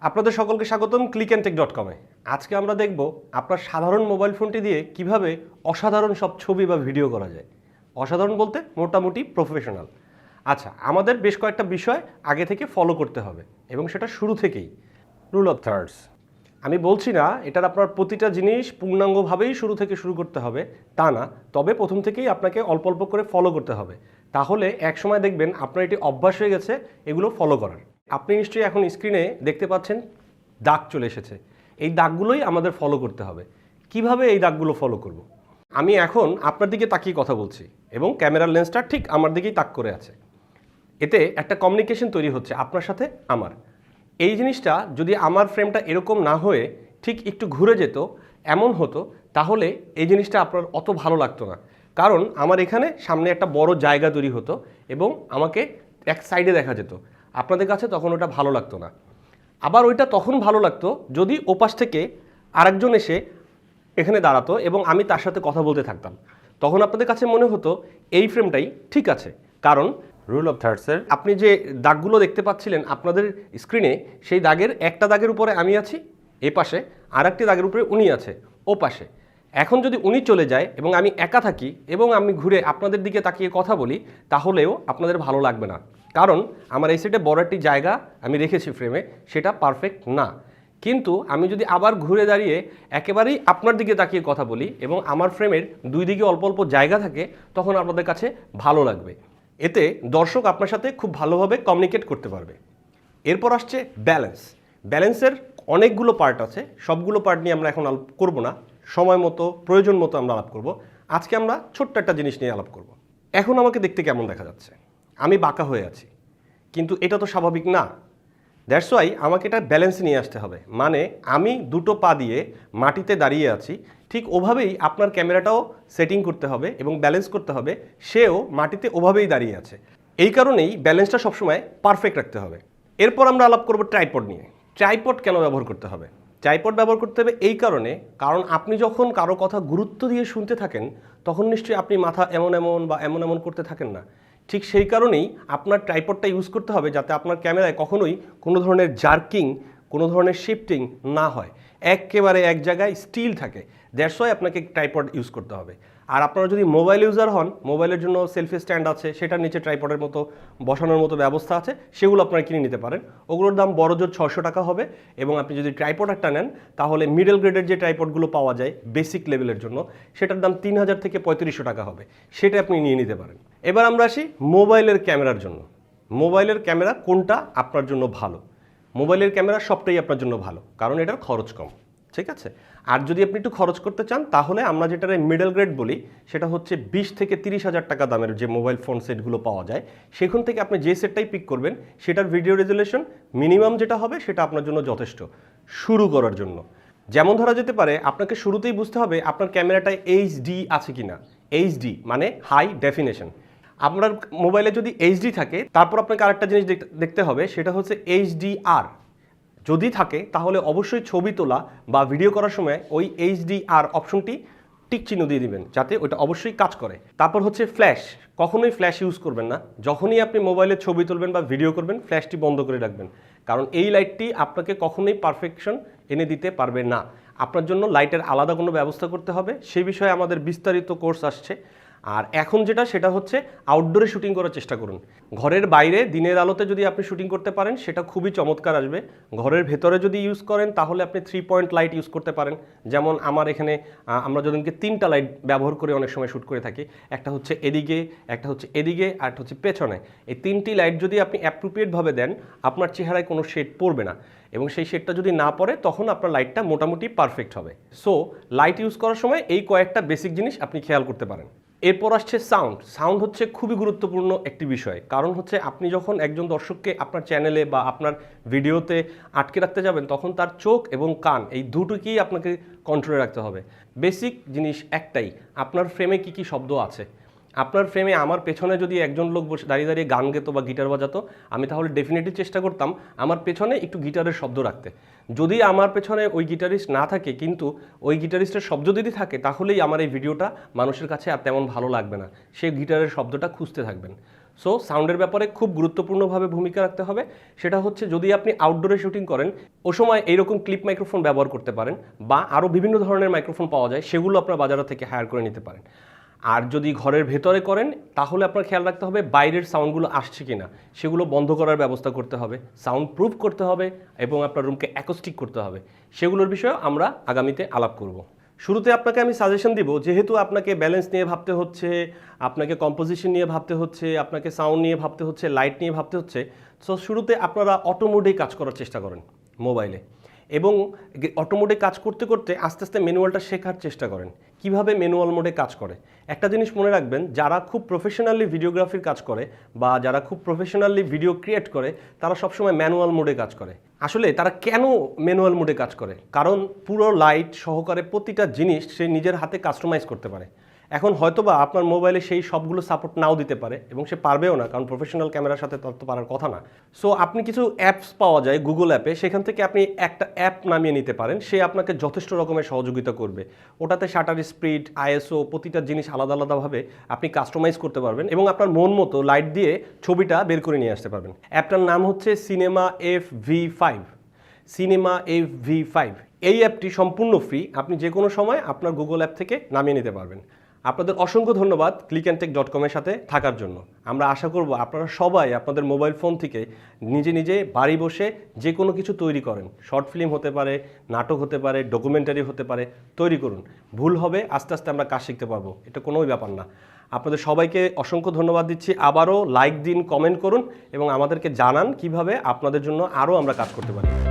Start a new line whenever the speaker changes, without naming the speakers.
আপনাদের সকলকে স্বাগতম clickntech.com-এ। আজকে আমরা দেখব আপনার সাধারণ মোবাইল ফোনটি দিয়ে কিভাবে অসাধারণ সব ছবি বা ভিডিও করা যায়। অসাধারণ বলতে মোটামুটি প্রফেশনাল। আচ্ছা, আমাদের বেশ কয়েকটা বিষয় আগে থেকে ফলো করতে হবে এবং সেটা শুরু থেকেই। Rule of thirds. আমি বলছি না এটার আপনার প্রতিটা জিনিস পূর্ণাঙ্গভাবেই শুরু থেকে শুরু করতে হবে, তা না। তবে প্রথম থেকেই আপনাকে অল্প অল্প করে ফলো করতে হবে। তাহলে একসময় দেখবেন আপনার এটি অভ্যাস হয়ে গেছে এগুলো ফলো করার। আপনি নিশ্চয়ই এখন স্ক্রিনে দেখতে পাচ্ছেন দাগ চলে এসেছে। এই দাগগুলোই আমাদের ফলো করতে হবে। কিভাবে এই দাগগুলো ফলো করব? আমি এখন আপনার দিকে তাকিয়ে কথা বলছি এবং ক্যামেরার লেন্সটা ঠিক আমার দিকেই তাক করে আছে। এতে একটা কমিউনিকেশন তৈরি হচ্ছে আপনার সাথে আমার। এই জিনিসটা যদি আমার ফ্রেমটা এরকম না হয়ে ঠিক একটু ঘুরে যেত, এমন হতো, তাহলে এই জিনিসটা আপনার অত ভালো লাগতো না। কারণ আমার এখানে সামনে একটা বড় জায়গা তৈরি হতো এবং আমাকে এক সাইডে দেখা যেত। আপনাদের কাছে তখন ওটা ভালো লাগতো না। আবার ওইটা তখন ভালো লাগতো যদি ওপাশ থেকে আরেকজন এসে এখানে দাঁড়াতো এবং আমি তার সাথে কথা বলতে থাকতাম। তখন আপনাদের কাছে মনে হতো এই ফ্রেমটাই ঠিক আছে। কারণ রুল অফ থার্ডসের আপনি যে দাগগুলো দেখতে পাচ্ছিলেন আপনাদের স্ক্রিনে, সেই দাগের একটা দাগের উপরে আমি আছি এ পাশে, আর একটি দাগের উপরে উনি আছে ও পাশে। এখন যদি উনি চলে যায় এবং আমি একা থাকি এবং আমি ঘুরে আপনাদের দিকে তাকিয়ে কথা বলি, তাহলেও আপনাদের ভালো লাগবে না। কারণ আমার এই সাইডে বড় একটি জায়গা আমি রেখেছি ফ্রেমে, সেটা পারফেক্ট না। কিন্তু আমি যদি আবার ঘুরে দাঁড়িয়ে একেবারেই আপনার দিকে তাকিয়ে কথা বলি এবং আমার ফ্রেমের দুই দিকে অল্প অল্প জায়গা থাকে, তখন আপনাদের কাছে ভালো লাগবে। এতে দর্শক আপনার সাথে খুব ভালোভাবে কমিউনিকেট করতে পারবে। এরপর আসছে ব্যালেন্স। ব্যালেন্সের অনেকগুলো পার্ট আছে, সবগুলো পার্ট নিয়ে আমরা এখন আলাপ করব না। সময় মতো, প্রয়োজন মতো আমরা আলাপ করব। আজকে আমরা ছোট্ট একটা জিনিস নিয়ে আলাপ করব। এখন আমাকে দেখতে কেমন দেখা যাচ্ছে? আমি বাঁকা হয়ে আছি, কিন্তু এটা তো স্বাভাবিক না। দ্যাটস ওয়াই আমাকে এটা ব্যালেন্স নিয়ে আসতে হবে। মানে আমি দুটো পা দিয়ে মাটিতে দাঁড়িয়ে আছি, ঠিক ওভাবেই আপনার ক্যামেরাটাও সেটিং করতে হবে এবং ব্যালেন্স করতে হবে, সেও মাটিতে ওভাবেই দাঁড়িয়ে আছে। এই কারণেই ব্যালেন্সটা সবসময় পারফেক্ট রাখতে হবে। এরপর আমরা আলাপ করব ট্রাইপড নিয়ে। ট্রাইপড কেন ব্যবহার করতে হবে? ট্রাইপড ব্যবহার করতে হবে এই কারণ আপনি যখন কারো কথা গুরুত্ব দিয়ে শুনতে থাকেন, তখন নিশ্চয়ই আপনি মাথা এমন এমন বা এমন এমন করতে থাকেন না। ঠিক সেই কারণেই আপনার ট্রাইপডটা ইউজ করতে হবে, যাতে আপনার ক্যামেরায় কখনোই কোনো ধরনের জার্কিং, কোনো ধরনের শিফটিং না হয়, একেবারে এক জায়গায় স্টিল থাকে। দ্যাটস ওয়াই আপনাকে ট্রাইপড ইউজ করতে হবে। আর আপনারা যদি মোবাইল ইউজার হন, মোবাইলের জন্য সেলফি স্ট্যান্ড আছে, সেটার নিচে ট্রাইপডের মতো বসানোর মতো ব্যবস্থা আছে, সেগুলো আপনারা কিনে নিতে পারেন। ওগুলোর দাম বড়জোর 600 টাকা হবে। এবং আপনি যদি ট্রাইপড একটা নেন, তাহলে মিডল গ্রেডের যে ট্রাইপডগুলো পাওয়া যায় বেসিক লেভেলের জন্য, সেটার দাম 3000 থেকে 3500 টাকা হবে। সেটা আপনি নিয়ে নিতে পারেন। এবার আমরা আসি মোবাইলের ক্যামেরার জন্য। মোবাইলের ক্যামেরা কোনটা আপনার জন্য ভালো? মোবাইলের ক্যামেরা সবটাই আপনার জন্য ভালো, কারণ এটার খরচ কম। ঠিক আছে? আর যদি আপনি একটু খরচ করতে চান, তাহলে আমরা যেটার মিডল গ্রেড বলি, সেটা হচ্ছে 20 থেকে 30,000 টাকা দামের যে মোবাইল ফোন সেটগুলো পাওয়া যায়, সেখান থেকে আপনি যে সেটটাই পিক করবেন, সেটার ভিডিও রেজুলেশন মিনিমাম যেটা হবে সেটা আপনার জন্য যথেষ্ট শুরু করার জন্য। যেমন ধরা যেতে পারে, আপনাকে শুরুতেই বুঝতে হবে আপনার ক্যামেরাটায় এইচডি আছে কিনা। এইচডি মানে হাই ডেফিনেশন। আপনার মোবাইলে যদি এইচডি থাকে, তারপর আপনাকে আরেকটা জিনিস দেখতে হবে, সেটা হচ্ছে এইচডিআর। যদি থাকে তাহলে অবশ্যই ছবি তোলা বা ভিডিও করার সময় ওই এইচডিআর অপশনটি টিক চিহ্ন দিয়ে দিবেন, যাতে ওইটা অবশ্যই কাজ করে। তারপর হচ্ছে ফ্ল্যাশ। কখনোই ফ্ল্যাশ ইউজ করবেন না। যখনই আপনি মোবাইলে ছবি তুলবেন বা ভিডিও করবেন, ফ্ল্যাশটি বন্ধ করে রাখবেন। কারণ এই লাইটটি আপনাকে কখনোই পারফেকশন এনে দিতে পারবে না। আপনার জন্য লাইটের আলাদা কোনো ব্যবস্থা করতে হবে। সেই বিষয়ে আমাদের বিস্তারিত কোর্স আসছে। আর এখন সেটা হচ্ছে আউটডোরে শুটিং করার চেষ্টা করুন। ঘরের বাইরে দিনের আলোতে যদি আপনি শুটিং করতে পারেন, সেটা খুবই চমৎকার আসবে। ঘরের ভেতরে যদি ইউজ করেন, তাহলে আপনি 3 পয়েন্ট লাইট ইউজ করতে পারেন। যেমন আমার এখানে আমরা যদিনকে 3টা লাইট ব্যবহার করে অনেক সময় শ্যুট করে থাকি। একটা হচ্ছে এদিকে, একটা হচ্ছে এদিকে, আর একটা হচ্ছে পেছনে। এই 3টি লাইট যদি আপনি অ্যাপ্রোপ্রিয়েটভাবে দেন, আপনার চেহারায় কোনো শেড পড়বে না। এবং সেই শেডটা যদি না পড়ে, তখন আপনার লাইটটা মোটামুটি পারফেক্ট হবে। সো লাইট ইউজ করার সময় এই কয়েকটা বেসিক জিনিস আপনি খেয়াল করতে পারেন। এরপর আসছে সাউন্ড। সাউন্ড হচ্ছে খুবই গুরুত্বপূর্ণ একটি বিষয়। কারণ হচ্ছে আপনি যখন একজন দর্শককে আপনার চ্যানেলে বা আপনার ভিডিওতে আটকে রাখতে যাবেন, তখন তার চোখ এবং কান এই দুটোকেই আপনাকে কন্ট্রোলে রাখতে হবে। বেসিক জিনিস একটাই, আপনার ফ্রেমে কি কি শব্দ আছে। আপনার ফ্রেমে আমার পেছনে যদি একজন লোক বসে দাঁড়িয়ে দাঁড়িয়ে গান গেতো বা গিটার বাজাতো, আমি তাহলে ডেফিনেটলি চেষ্টা করতাম আমার পেছনে একটু গিটারের শব্দ রাখতে। যদি আমার পেছনে ওই গিটারিস্ট না থাকে, কিন্তু ওই গিটারিস্টের শব্দ যদি থাকে, তাহলেই আমার এই ভিডিওটা মানুষের কাছে আর তেমন ভালো লাগবে না। সেই গিটারের শব্দটা খুঁজতে থাকবেন। সো সাউন্ডের ব্যাপারে খুব গুরুত্বপূর্ণভাবে ভূমিকা রাখতে হবে। সেটা হচ্ছে যদি আপনি আউটডোরে শুটিং করেন ও সময় এইরকম ক্লিপ মাইক্রোফোন ব্যবহার করতে পারেন, বা আরও বিভিন্ন ধরনের মাইক্রোফোন পাওয়া যায়, সেগুলো আপনার বাজার থেকে হায়ার করে নিতে পারেন। আর যদি ঘরের ভেতরে করেন তাহলে আপনার খেয়াল রাখতে হবে বাইরের সাউন্ডগুলো আসছে কিনা, সেগুলো বন্ধ করার ব্যবস্থা করতে হবে, সাউন্ড প্রুফ করতে হবে এবং আপনার রুমকে অ্যাকোস্টিক করতে হবে। সেগুলোর বিষয়ে আমরা আগামীতে আলাপ করব। শুরুতে আপনাকে আমি সাজেশন দিব, যেহেতু আপনাকে ব্যালেন্স নিয়ে ভাবতে হচ্ছে, আপনাকে কম্পোজিশন নিয়ে ভাবতে হচ্ছে, আপনাকে সাউন্ড নিয়ে ভাবতে হচ্ছে, লাইট নিয়ে ভাবতে হচ্ছে, সো শুরুতে আপনারা অটো মোডেই কাজ করার চেষ্টা করেন মোবাইলে, এবং অটো মোডে কাজ করতে করতে আস্তে আস্তে ম্যানুয়ালটা শেখার চেষ্টা করেন কিভাবে ম্যানুয়াল মোডে কাজ করে। একটা জিনিস মনে রাখবেন, যারা খুব প্রফেশনালি ভিডিওগ্রাফির কাজ করে বা যারা খুব প্রফেশনালি ভিডিও ক্রিয়েট করে তারা সবসময় ম্যানুয়াল মোডে কাজ করে। আসলে তারা কেন ম্যানুয়াল মোডে কাজ করে? কারণ পুরো লাইট সহকারে প্রতিটা জিনিস সে নিজের হাতে কাস্টমাইজ করতে পারে। এখন হয়তোবা আপনার মোবাইলে সেই সবগুলো সাপোর্ট নাও দিতে পারে এবং সে পারবেও না, কারণ প্রফেশনাল ক্যামেরার সাথে তত পারার কথা না। সো আপনি কিছু অ্যাপস পাওয়া যায় গুগল অ্যাপে, সেখান থেকে আপনি একটা অ্যাপ নামিয়ে নিতে পারেন, সে আপনাকে যথেষ্ট রকমের সহযোগিতা করবে। ওটাতে শাটার স্পিড, আইএসও প্রতিটা জিনিস আলাদা আলাদাভাবে আপনি কাস্টমাইজ করতে পারবেন এবং আপনার মন মতো লাইট দিয়ে ছবিটা বের করে নিয়ে আসতে পারবেন। অ্যাপটার নাম হচ্ছে সিনেমা FV5। সিনেমা FV5 এই অ্যাপটি সম্পূর্ণ ফ্রি, আপনি যে কোনো সময় আপনার গুগল অ্যাপ থেকে নামিয়ে নিতে পারবেন। আপনাদের অসংখ্য ধন্যবাদ clickntech.com এর সাথে থাকার জন্য। আমরা আশা করব আপনারা সবাই আপনাদের মোবাইল ফোন থেকে নিজে নিজে বাড়ি বসে যে কোনো কিছু তৈরি করেন। শর্ট ফিল্ম হতে পারে, নাটক হতে পারে, ডকুমেন্টারি হতে পারে, তৈরি করুন। ভুল হবে, আস্তে আস্তে আমরা কাজ শিখতে পারবো, এটা কোনোই ব্যাপার না। আপনাদের সবাইকে অসংখ্য ধন্যবাদ দিচ্ছি। আবারও লাইক দিন, কমেন্ট করুন এবং আমাদেরকে জানান কিভাবে আপনাদের জন্য আরও আমরা কাজ করতে পারি।